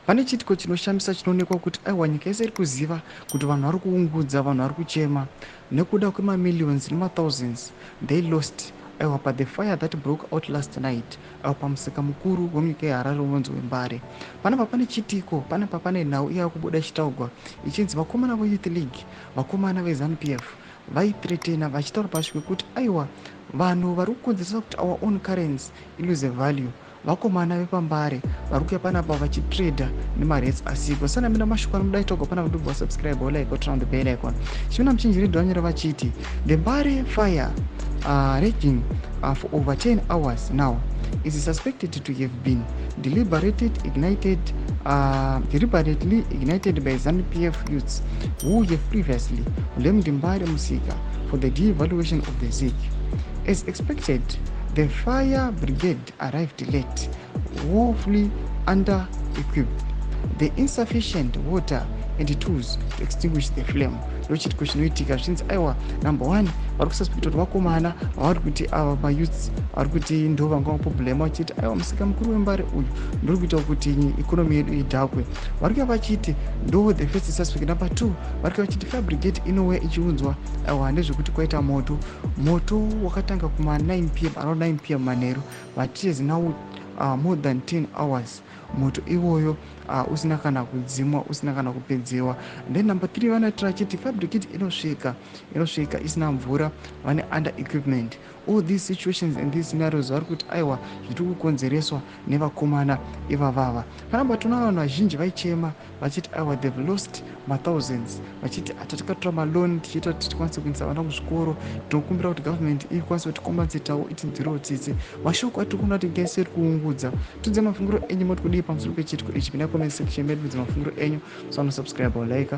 Pane chitiko chinoshamisa chinoonekwa kuti aiwa nyika yese iri kuziva kuti vanhu vari kuungudza, vanhu vari kuchema nekuda kwemamillions nemathousands they lost aiwa the fire that broke out last night aiwa pamusika mukuru wemunyika yeharare unonzi weMbare. Panapa pane chitiko, panapa pane nhau iya kubuda ichitaurwa ichinzi vakomana veyouth league, vakomana veZANU-PF vaithreatena vachitaura pashi pekuti aiwa vanhu vari kukonzeresa kuti our own currency ilose value vakomana vepambare vari kuuya panapa vachitradha nemarates asipo. Sana mina mashoko anomuda itogwa pana kudobva subscribe or like or turn on the bell icon. Chimina muchinjiridwa vanyora vachiti the Mbare fire raging for over 10 hours now is suspected to have been deliberately ignited by ZANU-PF youths who have previously blamed Mbare Musika for the devaluation of the ZIG. As expected, the fire brigade arrived late, woefully under-equipped. The insufficient water and tools to extinguish the flame. Ndochitiko chinoitika zvichinzi aiwa number 1 vari kususpecta kuti vakomana vari kuti ava mayouths vari kuti ndo vanga maproblema vachiti aiwa musika mukuru weMbare uyu ndiri kuita kuti ikonomi yedu idhakwe. Vari kuya vachiti ndo the first suspect. Number 2 vari kuya vachiti fire brigade inouya ichiunzwa aiwa ndezvekuti kwaita moto wakatanga kuma 9 pm around 9 pm manheru but it is now more than 10 hours moto iwoyo usina kana kudzimwa, usina kana kupedzewa. Then number 3 vanatira chiti fire brigade inosvika isina mvura, vane under equipment. All these situations and these scenarios vari kuti aiwa zviri kukonzereswa nevakomana ivavava. Panapa tona vanhu vazhinji vaichema vachiti aiwa they've lost mathousands, vachiti tatakatora maloni tichiita kuti tikwanise kuendesa vana kuzvikoro, tinokumbira kuti government ikwanise kuti kompensetawo itinzirewo tsitsi. Mashoko atiri kuona kuti nyika iri kuungudza. Tudze mafungiro enyu moti kudii pamusoro pechitiko ichi? Pinda comment section medu mudze mafungiro enyu, so subscribe or like